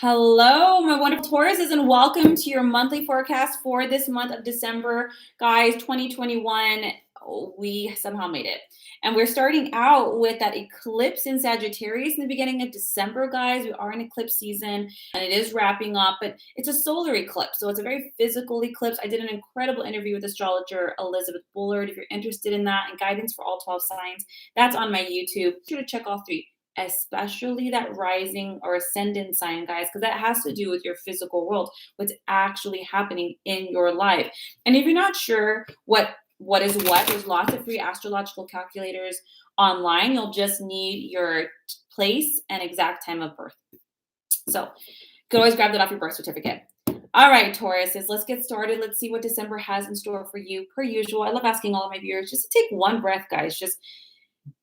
Hello, my wonderful Tauruses, and welcome to your monthly forecast for this month of December. Guys, 2021, we somehow made it. And we're starting out with that eclipse in Sagittarius in the beginning of December, guys. We are in eclipse season and it is wrapping up, but it's a solar eclipse. So it's a very physical eclipse. I did an incredible interview with astrologer Elizabeth Bullard. If you're interested in that and guidance for all 12 signs, that's on my YouTube. Be sure to check all three, especially that rising or ascendant sign, guys, because that has to do with your physical world, what's actually happening in your life. And if you're not sure what is what, there's lots of free astrological calculators online. You'll just need your place and exact time of birth. So you can always grab that off your birth certificate. All right, Tauruses, let's get started. Let's see what December has in store for you. Per usual, I love asking all of my viewers just to take one breath, guys. Just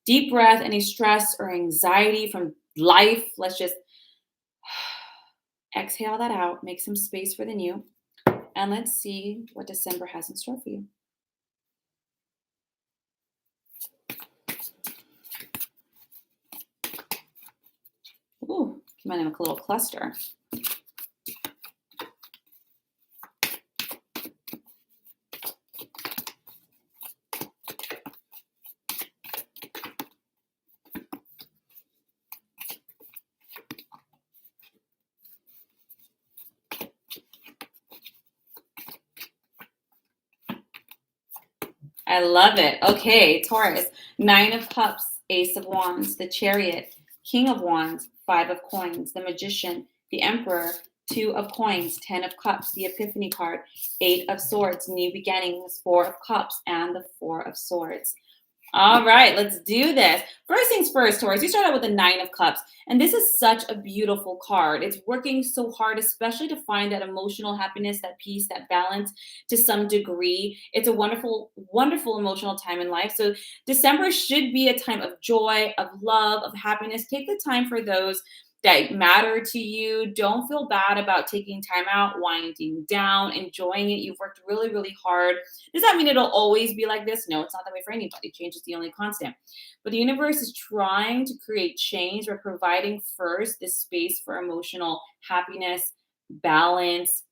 deep breath, any stress or anxiety from life. Let's just exhale that out, make some space for the new, and let's see what December has in store for you. Ooh, came out in a little cluster. I love it. Okay, Taurus, 9 of Cups, Ace of Wands, the Chariot, King of Wands, 5 of Coins, the Magician, the Emperor, 2 of Coins, 10 of Cups, the Epiphany card, 8 of Swords, New Beginnings, 4 of Cups, and the 4 of Swords. All right, let's do this. First things first, Taurus, you start out with the 9 of Cups, and this is such a beautiful card. It's working so hard, especially to find that emotional happiness, that peace, that balance to some degree. It's a wonderful, wonderful emotional time in life. So December should be a time of joy, of love, of happiness. Take the time for those that matter to you. Don't feel bad about taking time out, winding down, enjoying it. You've worked really, really hard. Does that mean it'll always be like this? No, it's not that way for anybody. Change is the only constant. But the universe is trying to create change. We're providing first this space for emotional happiness, balance,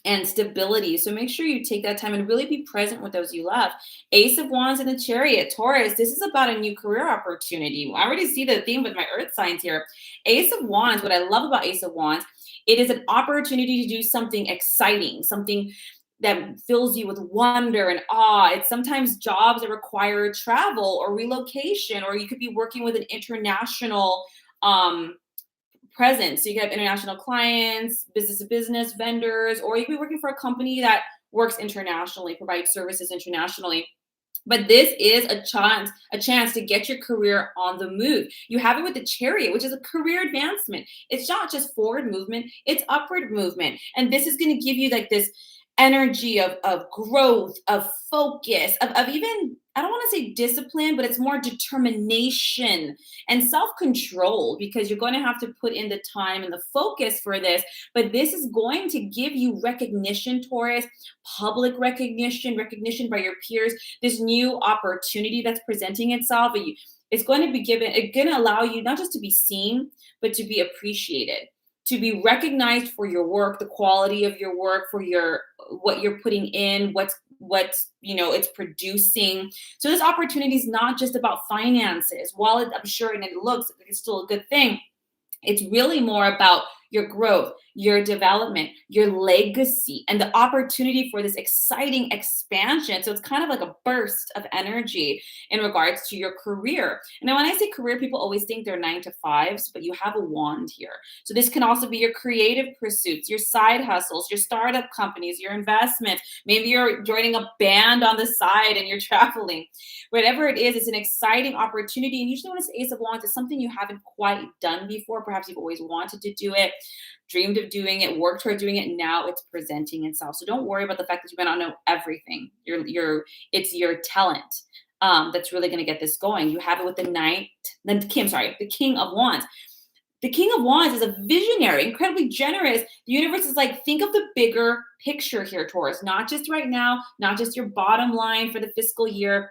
and stability. So make sure you take that time and really be present with those you love. Ace of Wands and the Chariot. Taurus, this is about a new career opportunity. I already see the theme with my earth signs here. Ace of Wands, what I love about Ace of Wands, it is an opportunity to do something exciting, something that fills you with wonder and awe. It's sometimes jobs that require travel or relocation, or you could be working with an international presence. So you can have international clients, business to business vendors, or you could be working for a company that works internationally, provides services internationally. But this is a chance to get your career on the move. You have it with the Chariot, which is a career advancement. It's not just forward movement, it's upward movement. And this is going to give you like this energy of growth, of focus, of even, I don't want to say discipline, but it's more determination and self-control, because you're going to have to put in the time and the focus for this. But this is going to give you recognition, Taurus, public recognition, recognition by your peers, this new opportunity that's presenting itself. It's going to be given, it's going to allow you not just to be seen, but to be appreciated, to be recognized for your work, the quality of your work, for your what you're putting in, what's it's producing. So this opportunity is not just about finances. While I'm sure and it looks like it's still a good thing, it's really more about your growth, your development, your legacy, and the opportunity for this exciting expansion. So it's kind of like a burst of energy in regards to your career. And now when I say career, people always think they're 9 to 5s, but you have a wand here. So this can also be your creative pursuits, your side hustles, your startup companies, your investments. Maybe you're joining a band on the side and you're traveling. Whatever it is, it's an exciting opportunity. And usually when it's Ace of Wands, it's something you haven't quite done before. Perhaps you've always wanted to do it, dreamed of doing it, worked toward doing it. Now it's presenting itself. So don't worry about the fact that you may not know everything. It's your talent that's really going to get this going. You have it with the King of Wands. The King of Wands is a visionary, incredibly generous. The universe is like, think of the bigger picture here, Taurus, not just right now, not just your bottom line for the fiscal year,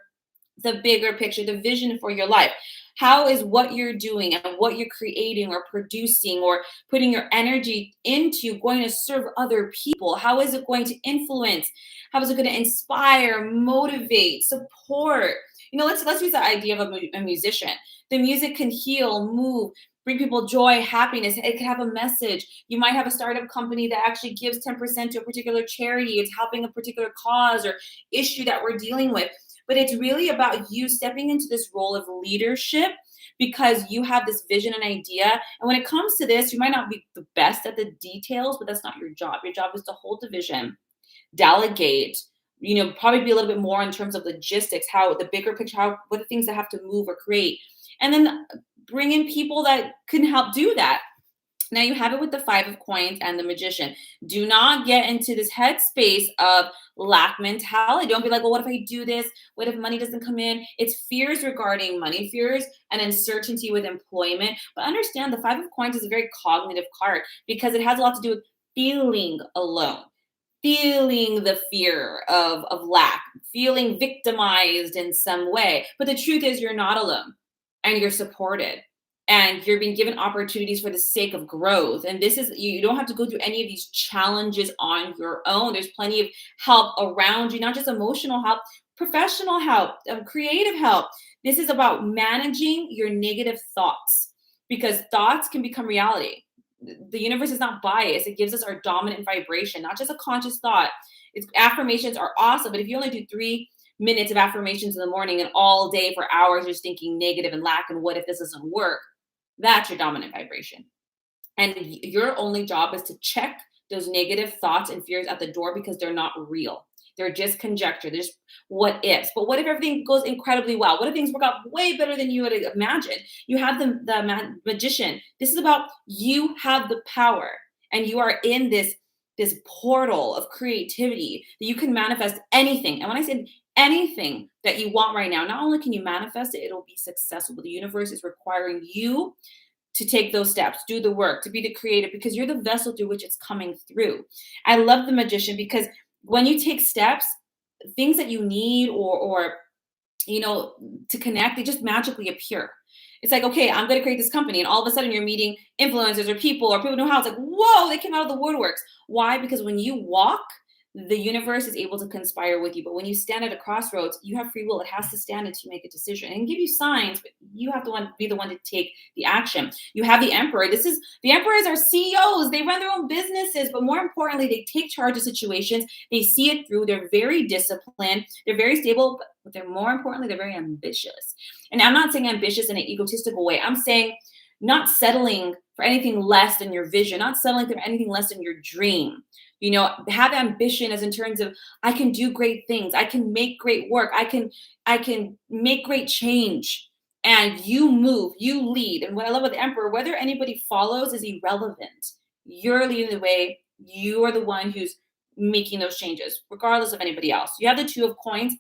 the bigger picture, the vision for your life. How is what you're doing and what you're creating or producing or putting your energy into going to serve other people? How is it going to influence? How is it going to inspire, motivate, support? Let's use the idea of a musician. The music can heal, move, bring people joy, happiness. It can have a message. You might have a startup company that actually gives 10% to a particular charity. It's helping a particular cause or issue that we're dealing with. But it's really about you stepping into this role of leadership because you have this vision and idea. And when it comes to this, you might not be the best at the details, but that's not your job. Your job is to hold the vision, delegate, probably be a little bit more in terms of logistics, how the bigger picture, what are the things that have to move or create, and then bring in people that can help do that. Now you have it with the Five of Coins and the Magician. Do not get into this headspace of lack mentality. Don't be like, well, what if I do this? What if money doesn't come in? It's fears regarding money, fears and uncertainty with employment. But understand the Five of Coins is a very cognitive card because it has a lot to do with feeling alone, feeling the fear of lack, feeling victimized in some way. But the truth is you're not alone and you're supported and you're being given opportunities for the sake of growth. And this is, you don't have to go through any of these challenges on your own. There's plenty of help around you, not just emotional help, professional help, creative help. This is about managing your negative thoughts because thoughts can become reality. The universe is not biased. It gives us our dominant vibration, not just a conscious thought. Affirmations are awesome, but if you only do 3 minutes of affirmations in the morning and all day for hours just thinking negative and lack and what if this doesn't work, that's your dominant vibration. And your only job is to check those negative thoughts and fears at the door because they're not real. They're just conjecture. They're just what ifs. But what if everything goes incredibly well? What if things work out way better than you would imagine? You have the magician. This is about you have the power and you are in this portal of creativity that you can manifest anything. And when I say anything that you want right now, not only can you manifest it, it'll be successful. But the universe is requiring you to take those steps, do the work, to be the creative, because you're the vessel through which it's coming through. I love the magician because when you take steps, things that you need or to connect, they just magically appear. It's like, okay, I'm going to create this company. And all of a sudden you're meeting influencers or people who know how. It's like, whoa, they came out of the woodworks. Why? Because when you walk, the universe is able to conspire with you. But when you stand at a crossroads, you have free will. It has to stand until you make a decision and give you signs, but you have to be the one to take the action. You have the emperor. The emperors are CEOs. They run their own businesses, but more importantly, they take charge of situations. They see it through. They're very disciplined. They're very stable, but they're more importantly, they're very ambitious. And I'm not saying ambitious in an egotistical way. I'm saying not settling for anything less than your vision, not settling for anything less than your dream. Have ambition as in terms of I can do great things. I can make great work. I can make great change. And you move, you lead. And what I love about the emperor, whether anybody follows is irrelevant. You're leading the way. You are the one who's making those changes, regardless of anybody else. You have the Two of Coins.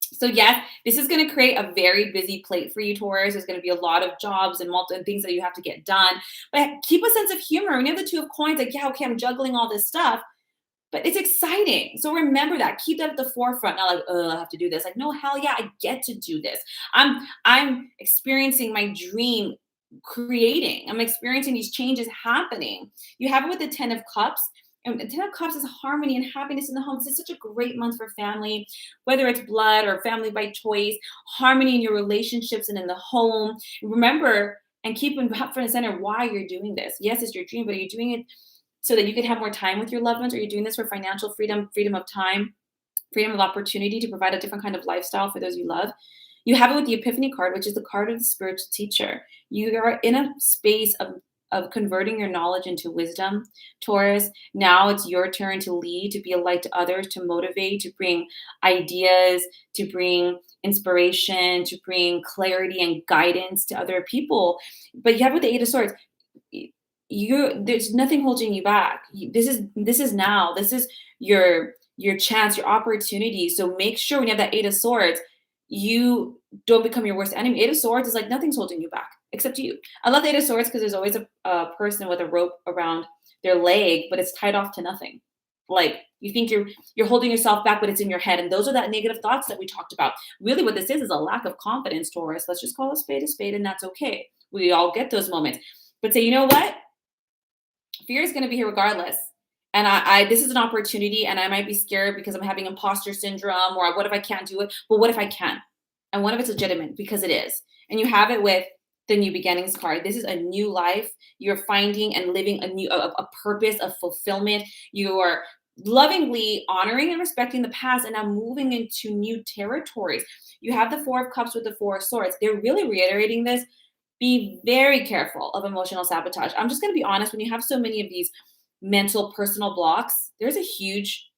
So yes, this is going to create a very busy plate for you, Taurus. There's going to be a lot of jobs and things that you have to get done. But keep a sense of humor. When you have the Two of Coins, like, yeah, okay, I'm juggling all this stuff. But it's exciting. So remember that. Keep that at the forefront. Not like, oh, I have to do this. Like, no, hell yeah, I get to do this. I'm experiencing my dream creating. I'm experiencing these changes happening. You have it with the Ten of Cups. And the Ten of Cups is harmony and happiness in the home. This is such a great month for family, whether it's blood or family by choice, harmony in your relationships and in the home. Remember and keep in front and center why you're doing this. Yes, it's your dream, but are you doing it so that you could have more time with your loved ones? Are you doing this for financial freedom, freedom of time, freedom of opportunity to provide a different kind of lifestyle for those you love? You have it with the Epiphany card, which is the card of the spiritual teacher. You are in a space of converting your knowledge into wisdom, Taurus. Now it's your turn to lead, to be a light to others, to motivate, to bring ideas, to bring inspiration, to bring clarity and guidance to other people. But you have with the Eight of Swords, there's nothing holding you back. This is now. This is your chance, your opportunity. So make sure when you have that Eight of Swords, you don't become your worst enemy. Eight of Swords is like nothing's holding you back except you. I love the Eight of Swords because there's always a person with a rope around their leg, but it's tied off to nothing. Like you think you're holding yourself back, but it's in your head. And those are that negative thoughts that we talked about. Really what this is a lack of confidence, Taurus. Let's just call a spade, and that's okay. We all get those moments. But say, you know what? Fear is going to be here regardless. And I this is an opportunity, and I might be scared because I'm having imposter syndrome, or what if I can't do it? But what if I can? And what if it's legitimate? Because it is. And you have it with the new beginnings card. This is a new life. You're finding and living a purpose of fulfillment. You are lovingly honoring and respecting the past and now moving into new territories. You have the Four of Cups with the Four of Swords. They're really reiterating this. Be very careful of emotional sabotage. I'm just going to be honest. When you have so many of these mental personal blocks, there's a huge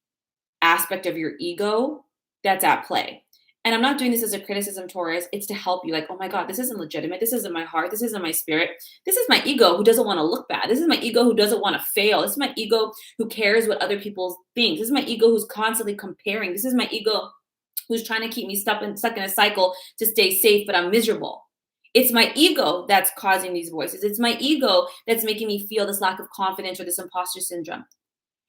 aspect of your ego that's at play. And I'm not doing this as a criticism, Taurus. It's to help you. Like, oh my God, this isn't legitimate. This isn't my heart. This isn't my spirit. This is my ego who doesn't want to look bad. This is my ego who doesn't want to fail. This is my ego who cares what other people think. This is my ego who's constantly comparing. This is my ego who's trying to keep me stuck in a cycle to stay safe, but I'm miserable. It's my ego that's causing these voices. It's my ego that's making me feel this lack of confidence or this imposter syndrome.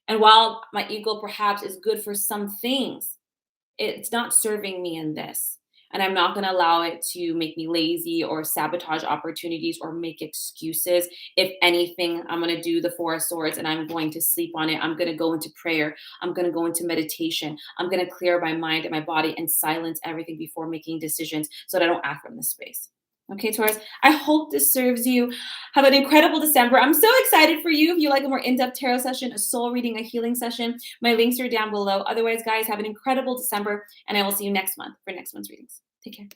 And while my ego perhaps is good for some things, it's not serving me in this. And I'm not going to allow it to make me lazy or sabotage opportunities or make excuses. If anything, I'm going to do the Four of Swords and I'm going to sleep on it. I'm going to go into prayer. I'm going to go into meditation. I'm going to clear my mind and my body and silence everything before making decisions so that I don't act from this space. Okay, Taurus, I hope this serves you. Have an incredible December. I'm so excited for you. If you like a more in-depth tarot session, a soul reading, a healing session, my links are down below. Otherwise, guys, have an incredible December, and I will see you next month for next month's readings. Take care.